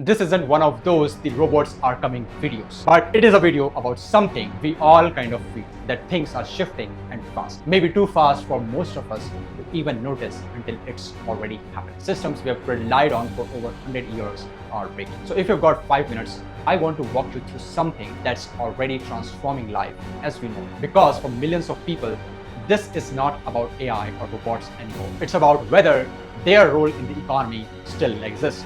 This isn't one of those "the robots are coming" videos, but it is a video about something we all kind of feel, that things are shifting and fast. Maybe too fast for most of us to even notice until it's already happened. Systems we have relied on for over 100 years are breaking. So if you've got 5 minutes, I want to walk you through something that's already transforming life as we know it. Because for millions of people, this is not about AI or robots anymore. It's about whether their role in the economy still exists.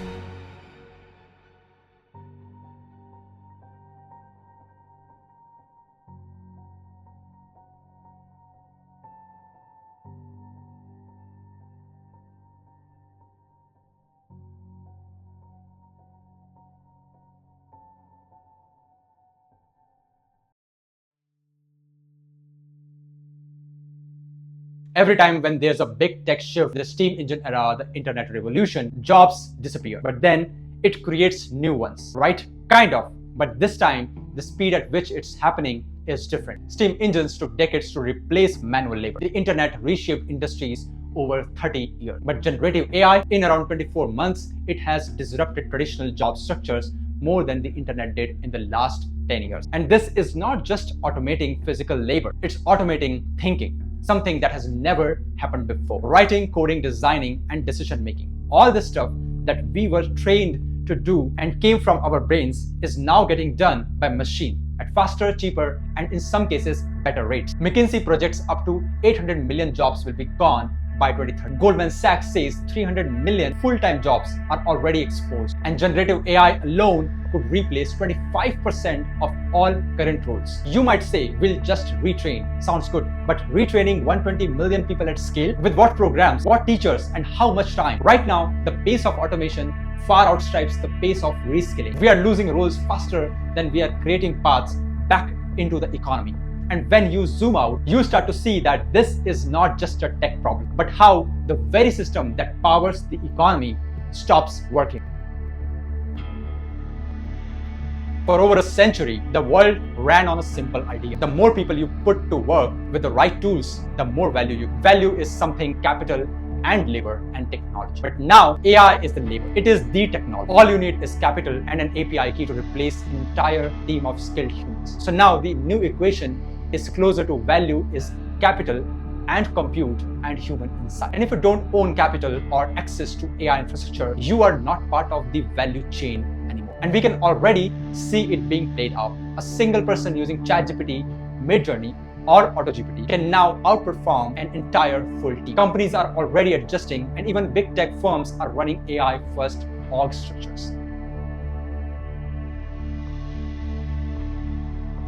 Every time when there's a big tech shift, the steam engine era, the internet revolution, jobs disappear. But then it creates new ones, right? Kind of. But this time, the speed at which it's happening is different. Steam engines took decades to replace manual labor. The internet reshaped industries over 30 years. But generative AI, in around 24 months, it has disrupted traditional job structures more than the internet did in the last 10 years. And this is not just automating physical labor, it's automating thinking. Something that has never happened before. Writing, coding, designing, and decision making. All the stuff that we were trained to do and came from our brains is now getting done by machine at faster, cheaper, and in some cases, better rates. McKinsey projects up to 800 million jobs will be gone by 2030. Goldman Sachs says 300 million full-time jobs are already exposed, and generative AI alone could replace 25% of all current roles. You might say, we'll just retrain. Sounds good, but retraining 120 million people at scale? With what programs, what teachers, and how much time? Right now, the pace of automation far outstrips the pace of reskilling. We are losing roles faster than we are creating paths back into the economy. And when you zoom out, you start to see that this is not just a tech problem, but how the very system that powers the economy stops working. For over a century, the world ran on a simple idea. The more people you put to work with the right tools, the more value you get. Value is something capital and labor and technology. But now AI is the labor. It is the technology. All you need is capital and an API key to replace an entire team of skilled humans. So now the new equation is closer to value is capital and compute and human insight. And if you don't own capital or access to AI infrastructure, you are not part of the value chain anymore. And we can already see it being played out. A single person using ChatGPT, Midjourney, or AutoGPT can now outperform an entire full team. Companies are already adjusting, and even big tech firms are running AI-first org structures.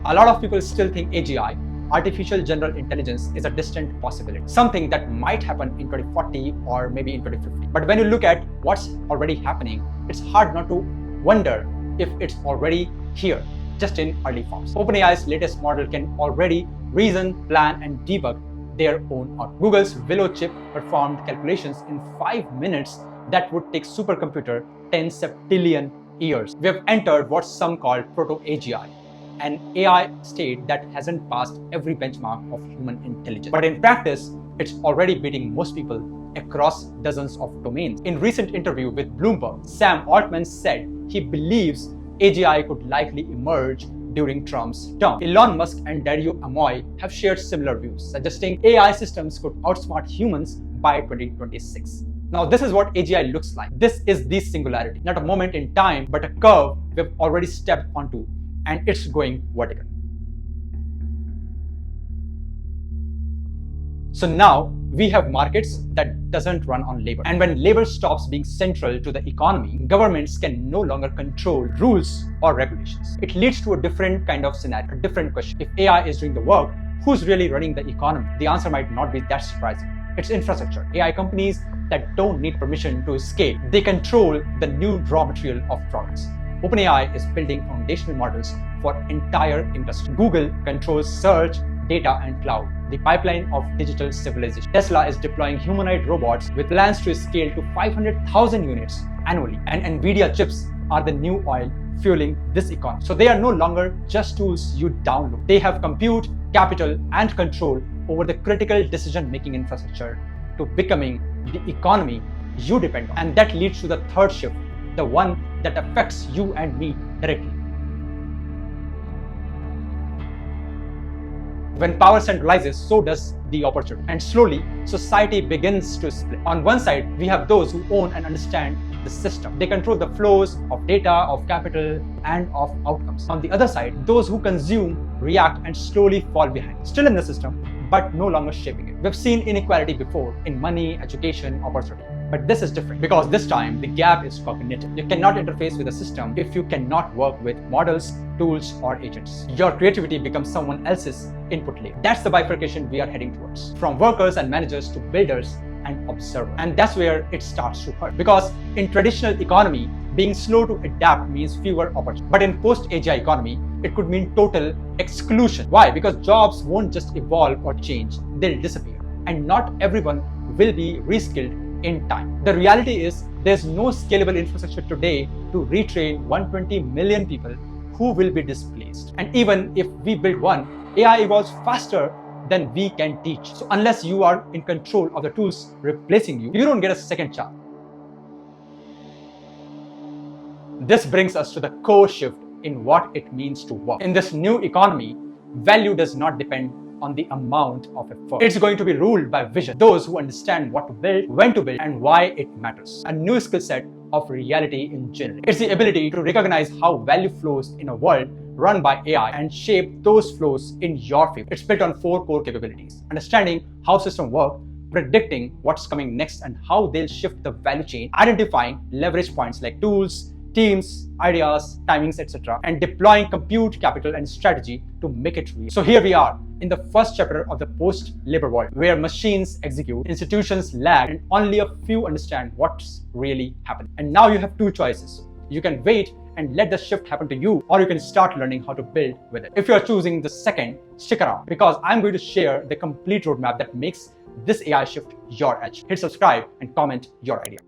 A lot of people still think AGI, artificial general intelligence, is a distant possibility, something that might happen in 2040 or maybe in 2050. But when you look at what's already happening, it's hard not to wonder if it's already here, just in early forms. OpenAI's latest model can already reason, plan, and debug their own output. Google's Willow chip performed calculations in 5 minutes that would take supercomputer 10 septillion years. We have entered what some call proto-AGI, an AI state that hasn't passed every benchmark of human intelligence. But in practice, it's already beating most people across dozens of domains. In recent interview with Bloomberg, Sam Altman said he believes AGI could likely emerge during Trump's term. Elon Musk and Dario Amoi have shared similar views, suggesting AI systems could outsmart humans by 2026. Now, this is what AGI looks like. This is the singularity, not a moment in time, but a curve we've already stepped onto, and it's going vertical. So now we have markets that doesn't run on labor. And when labor stops being central to the economy, governments can no longer control rules or regulations. It leads to a different kind of scenario, a different question. If AI is doing the work, who's really running the economy? The answer might not be that surprising. It's infrastructure. AI companies that don't need permission to scale. They control the new raw material of products. OpenAI is building foundational models for entire industry. Google controls search, data, and cloud, the pipeline of digital civilization. Tesla is deploying humanoid robots with plans to scale to 500,000 units annually. And NVIDIA chips are the new oil fueling this economy. So they are no longer just tools you download. They have compute, capital, and control over the critical decision-making infrastructure to becoming the economy you depend on. And that leads to the third shift, the one that affects you and me directly. When power centralizes, so does the opportunity. And slowly, society begins to split. On one side, we have those who own and understand the system. They control the flows of data, of capital, and of outcomes. On the other side, those who consume, react, and slowly fall behind. Still in the system, but no longer shaping it. We've seen inequality before in money, education, opportunity. But this is different because this time the gap is cognitive. You cannot interface with a system if you cannot work with models, tools, or agents. Your creativity becomes someone else's input layer. That's the bifurcation we are heading towards. From workers and managers to builders and observers. And that's where it starts to hurt. Because in traditional economy, being slow to adapt means fewer opportunities. But in post-AGI economy, it could mean total exclusion. Why? Because jobs won't just evolve or change, they'll disappear. And not everyone will be reskilled in time. The reality is there's no scalable infrastructure today to retrain 120 million people who will be displaced. And even if we build one, AI evolves faster than we can teach. So unless you are in control of the tools replacing you, you don't get a second chance. This brings us to the core shift in what it means to work. In this new economy, value does not depend on the amount of effort. It's going to be ruled by vision. Those who understand what to build, when to build, and why it matters. A new skill set of reality in general. It's the ability to recognize how value flows in a world run by AI and shape those flows in your favor. It's built on 4 core capabilities. Understanding how systems work, predicting what's coming next and how they'll shift the value chain, identifying leverage points like tools, teams, ideas, timings, etc., and deploying compute, capital, and strategy to make it real. So here we are in the first chapter of the post-labor world, where machines execute, institutions lag, and only a few understand what's really happening. And now you have 2 choices. You can wait and let the shift happen to you, or you can start learning how to build with it. If you are choosing the second, stick around, because I'm going to share the complete roadmap that makes this AI shift your edge. Hit subscribe and comment your idea.